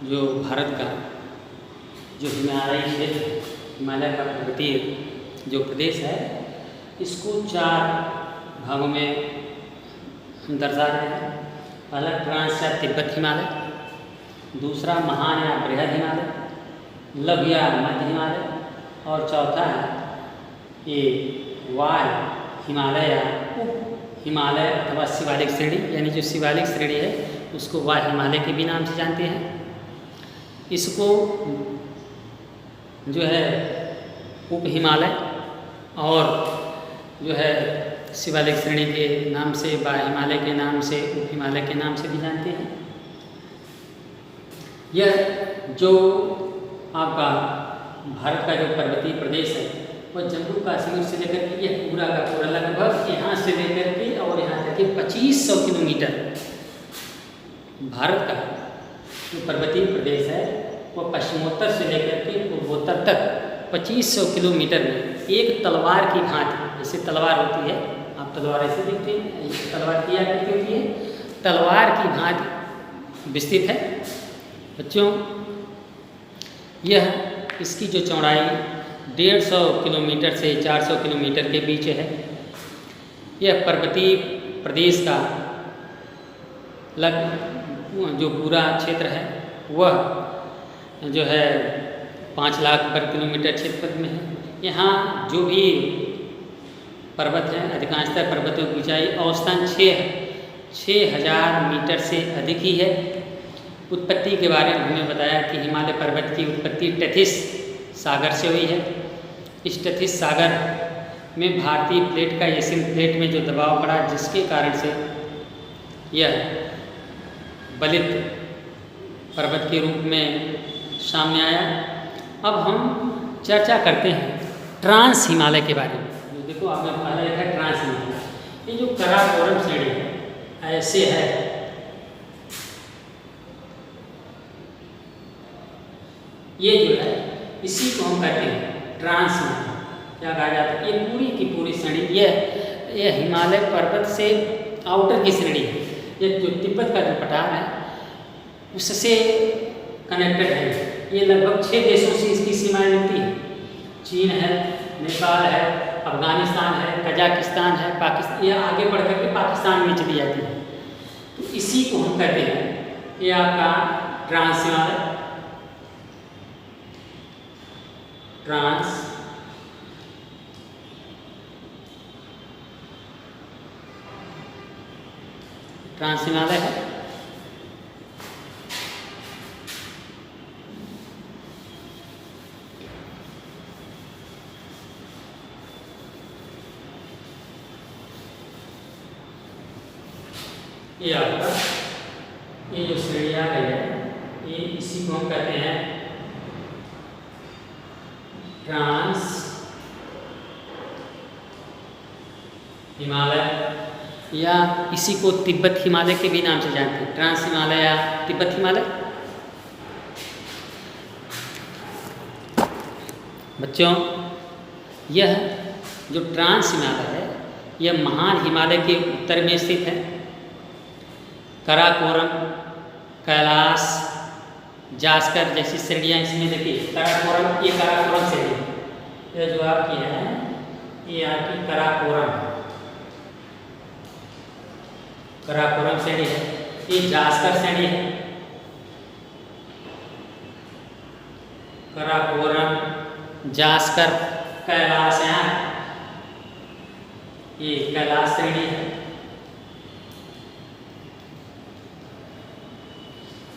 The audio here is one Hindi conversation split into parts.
जो भारत का जो हिमालयी क्षेत्र, हिमालय का पर्वतीय जो प्रदेश है, इसको 4 भागों में हम दर्शा रहे हैं। पहला ट्रांस या तिब्बत हिमालय, दूसरा महान या बृहद हिमालय, लघु या मध्य हिमालय, और चौथा है ये वाय हिमालय या उप हिमालय अथवा शिवालिक श्रेणी, यानी जो शिवालिक श्रेणी है उसको वाय हिमालय के भी नाम से जानते हैं। इसको जो है उप हिमालय और जो है शिवालिक श्रेणी के नाम से, वाय हिमालय के नाम से, उप हिमालय के नाम से भी जानते हैं। यह जो आपका भारत का जो पर्वतीय प्रदेश है वह जम्मू कश्मीर से लेकर के यह पूरा का पूरा लगभग यहाँ से लेकर के और यहाँ तक के 2500 किलोमीटर भारत का जो पर्वतीय प्रदेश है वह पश्चिमोत्तर से लेकर के पूर्वोत्तर तक 2500 किलोमीटर में एक तलवार की भांति, जैसे तलवार होती है, आप तलवार ऐसे देखते हैं, तलवार की आकृति होती है, तलवार की भांति विस्तृत है। बच्चों, यह इसकी जो चौड़ाई 150 किलोमीटर से 400 किलोमीटर के बीच है। यह पर्वतीय प्रदेश का जो पूरा क्षेत्र है वह जो है 5 लाख वर्ग किलोमीटर क्षेत्रफल में है। यहाँ जो भी पर्वत हैं, अधिकांशतः पर्वतों की ऊंचाई औसतन 6000 मीटर से अधिक ही है। उत्पत्ति के बारे में हमने बताया कि हिमालय पर्वत की उत्पत्ति टेथिस सागर से हुई है। इस टेथिस सागर में भारतीय प्लेट का एशियन प्लेट में जो दबाव पड़ा, जिसके कारण से यह बलित पर्वत के रूप में सामने आया। अब हम चर्चा करते हैं ट्रांस हिमालय के बारे में। जो देखो आपने पहले देखा है ट्रांस हिमालय, ये जो काराकोरम श्रेणी है ऐसे है, ये जो है इसी को हम कहते हैं ट्रांस हिमालय। क्या कहा जाता है? ये पूरी की पूरी श्रेणी यह हिमालय पर्वत से आउटर की श्रेणी है। ये जो तिब्बत का जो पठार है उससे कनेक्टेड है। ये लगभग 6 देशों से इसकी सीमाएं मिलती हैं। चीन है, नेपाल है, अफगानिस्तान है, कजाकिस्तान है, पाकिस्तान, ये आगे बढ़ करके पाकिस्तान में चली जाती है। तो इसी को हम कहते हैं, ये आपका ट्रांस हिमालय, ट्रांस हिमालय है। ये आपका ये जो श्रेणी आ गई है, ये इसी को हम कहते हैं ट्रांस हिमालय, या इसी को तिब्बत हिमालय के भी नाम से जानते हैं, ट्रांस हिमालय या तिब्बत हिमालय। बच्चों, यह जो ट्रांस हिमालय है यह महान हिमालय के उत्तर में स्थित है। काराकोरम, कैलाश, जास्कर जैसी श्रेणियाँ इसमें देखिए। काराकोरम, ये काराकोरम श्रेणी, ये जो आपकी है ये आपकी काराकोरम श्रेणी है। ये जास्कर श्रेणी है। काराकोरम, जास्कर, कैलाश, यहाँ ये कैलाश श्रेणी है।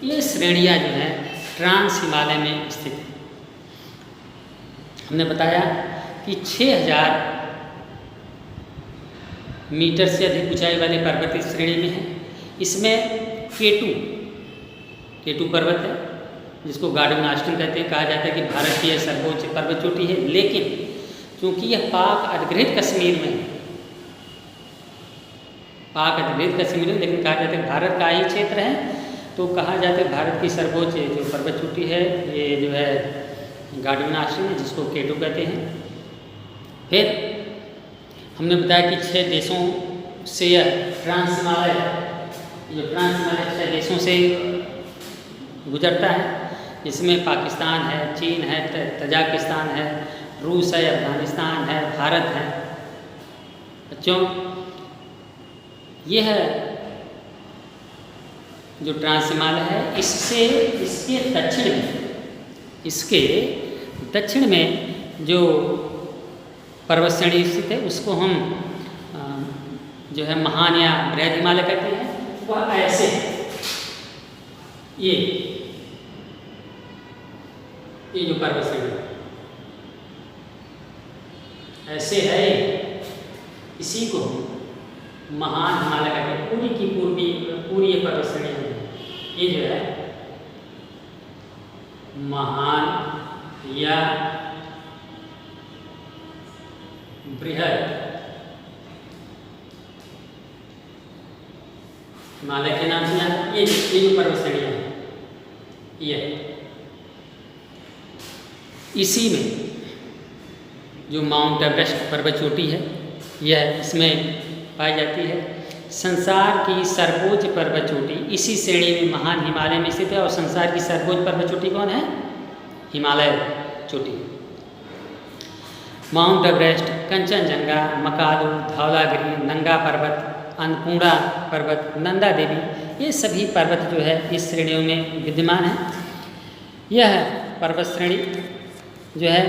ये श्रेणियाँ जो हैं ट्रांस हिमालय में स्थित है। हमने बताया कि 6000 मीटर से अधिक ऊंचाई वाली पर्वतीय श्रेणी में है। इसमें केटू पर्वत है, जिसको गार्डन आश्रम कहते हैं। कहा जाता है कि भारत की यह सर्वोच्च पर्वत चोटी है, लेकिन क्योंकि यह पाक अधिकृत कश्मीर में है, पाक अधिकृत कश्मीर में, लेकिन कहा जाता है भारत का ही क्षेत्र है, तो कहा जाता है भारत की सर्वोच्च जो पर्वत चोटी है ये जो है गार्डन आश्रम है, जिसको केटू कहते हैं। फिर हमने बताया कि 6 देशों से यह ट्रांस हिमालय, जो ट्रांस हिमालय 6 देशों से गुजरता है। इसमें पाकिस्तान है, चीन है, तजाकिस्तान है, रूस है, अफगानिस्तान है, भारत है। बच्चों, यह जो ट्रांस हिमालय है, इसके दक्षिण में जो पर्वत श्रेणी स्थित है उसको हम जो है महान या बृहद हिमालय कहते हैं। वह ऐसे है, ये जो पर्वत श्रेणी ऐसे है, इसी को महान हिमालय कहते हैं। पूरी की पूरी ये पर्वत श्रेणी है, ये जो है महान या बृहद हिमालय के नाम से ये जो पर्वत श्रेणियाँ हैं, ये इसी में जो माउंट एवरेस्ट पर्वत चोटी है, यह इसमें पाई जाती है। संसार की सर्वोच्च पर्वत चोटी इसी श्रेणी में महान हिमालय में स्थित है। और संसार की सर्वोच्च पर्वत चोटी कौन है? हिमालय चोटी। माउंट एवरेस्ट, कंचनजंगा, मकालू, धौलागिरी, नंगा पर्वत, अन्नपूर्णा पर्वत, नंदा देवी, ये सभी पर्वत जो है इस श्रेणियों में विद्यमान है। यह पर्वत श्रेणी जो है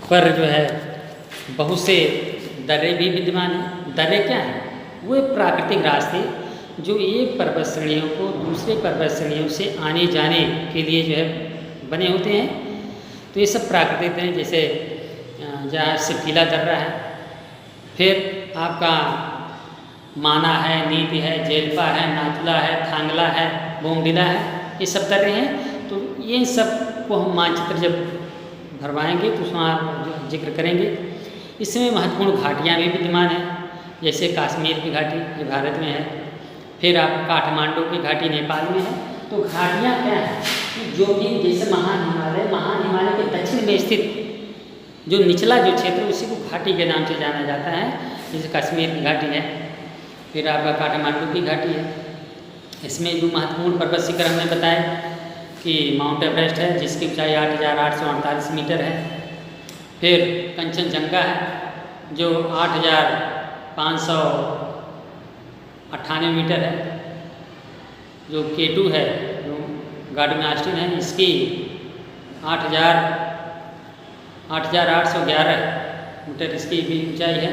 पर जो है बहुत से दर्रे भी विद्यमान हैं। दर्रे क्या हैं? वो प्राकृतिक रास्ते जो एक पर्वत श्रेणियों को दूसरे पर्वत श्रेणियों से आने जाने के लिए जो है बने होते हैं। तो ये सब प्राकृतिक हैं, जैसे जहाँ सिपीला दर्रा है, फिर आपका माना है, नीति है, जेलपा है, नाथुला है, थांगला है, बोमडिला है, ये सब दर्रे हैं। तो ये सब को हम मानचित्र जब भरवाएंगे तो उसमें जिक्र करेंगे। इसमें महत्वपूर्ण घाटियाँ भी विद्यमान हैं, जैसे कश्मीर की घाटी, ये भारत में है। फिर आप काठमांडू की घाटी नेपाल में है। तो घाटियाँ क्या हैं? जो कि जैसे महान हिमालय के दक्षिण में स्थित जो निचला जो क्षेत्र, उसी को घाटी के नाम से जाना जाता है। जैसे कश्मीर की घाटी है, फिर आपका काठमांडू की घाटी है। इसमें जो महत्वपूर्ण पर्वत शिखर हमने बताया कि माउंट एवरेस्ट है, जिसकी ऊंचाई 8,848 मीटर है। फिर कंचनजंगा है जो 8,598 मीटर है। जो K2 है, जो गार्डन ऑस्टिन है, इसकी 8,811 मीटर इसकी भी ऊंचाई है।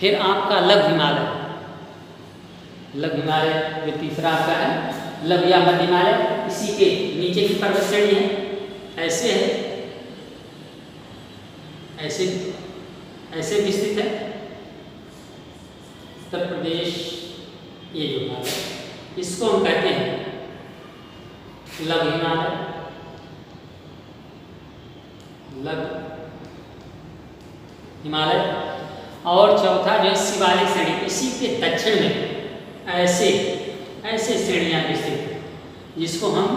फिर आपका लघु हिमालय जो तीसरा आपका है, लघु या मध्य हिमालय, इसी के नीचे की पर्वत श्रेणी है। ऐसे है, ऐसे विस्तृत है। उत्तर प्रदेश ये जो हिमालय, इसको हम कहते हैं लघु हिमालय। और चौथा जो है शिवालिक श्रेणी, इसी के दक्षिण में ऐसे श्रेणियाँ विस्तृत हैं, जिसको हम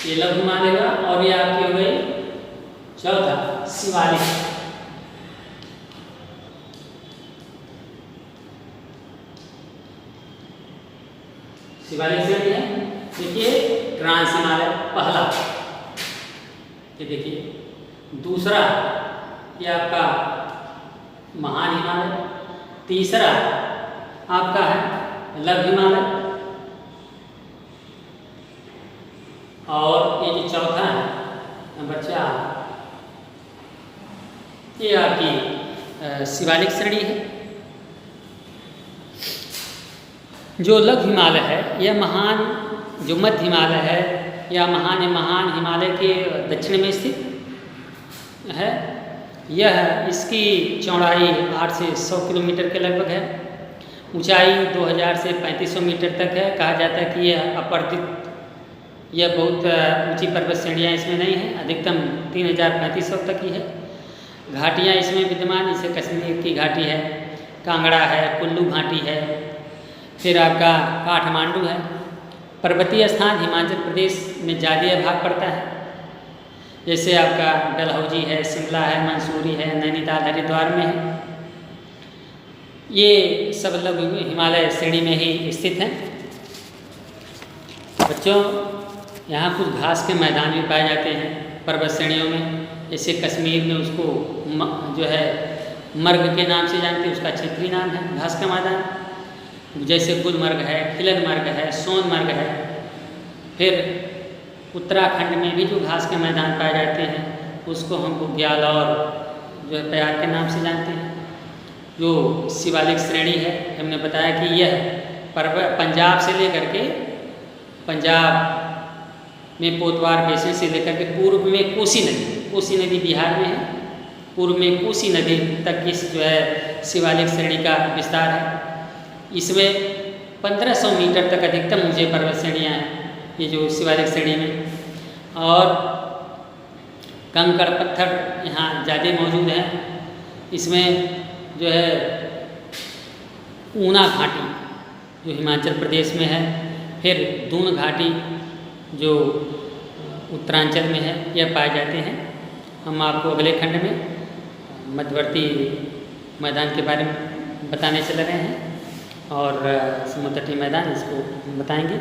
ये लघु हिमालय का, और ये आपके हो गए चौथा शिवालिक श्रेणी है। देखिए ट्रांस हिमालय पहला, ये देखिए। दूसरा ये आपका महान हिमालय। तीसरा आपका है लघु हिमालय। और ये जो चौथा है नंबर 4, ये आपकी शिवालिक श्रेणी है। जो लघु हिमालय है, यह महान जो मध्य हिमालय है या महान हिमालय के दक्षिण में स्थित है। यह इसकी चौड़ाई 8 से 100 किलोमीटर के लगभग है। ऊंचाई 2000 से 3500 मीटर तक है। कहा जाता है कि यह अपर्दित, यह बहुत ऊंची पर्वत श्रेणियाँ इसमें नहीं है, अधिकतम 3500 तक ही है। घाटियाँ इसमें विद्यमान, जैसे कश्मीर की घाटी है, कांगड़ा है, कुल्लू घाटी है, फिर आपका काठमांडू है। पर्वतीय स्थान हिमाचल प्रदेश में ज़्यादा भाग पड़ता है, जैसे आपका डलहौजी है, शिमला है, मंसूरी है, नैनीताल, हरिद्वार में है। ये सब लगभग हिमालय श्रेणी में ही स्थित हैं। बच्चों, यहाँ कुछ घास के मैदान भी पाए जाते हैं पर्वत श्रेणियों में। जैसे कश्मीर में उसको जो है मर्ग के नाम से जानते हैं, उसका क्षेत्रीय नाम है घास का मैदान। जैसे गुलमर्ग है, खिलनमर्ग है, सोनमर्ग है। फिर उत्तराखंड में भी जो घास के मैदान पाए जाते हैं उसको हम बुग्याल और जो है पयाग के नाम से जानते हैं। जो शिवालिक श्रेणी है, हमने बताया कि यह पर्वत पंजाब से लेकर के पंजाब में पोतवार बेसिन से लेकर के पूर्व में कोसी नदी बिहार में है, पूर्व में कोसी नदी तक की जो है शिवालिक श्रेणी का विस्तार है। इसमें 1500 मीटर तक अधिकतम ऊंचे पर्वत श्रेणियाँ हैं ये जो शिवालिक श्रेणी में। और कंकड़ पत्थर यहाँ ज़्यादा मौजूद हैं। इसमें जो है ऊना घाटी जो हिमाचल प्रदेश में है, फिर दून घाटी जो उत्तरांचल में है, यह पाए जाते हैं। हम आपको अगले खंड में मध्यवर्ती मैदान के बारे में बताने चल रहे हैं और समुद्र तटीय मैदान इसको बताएंगे।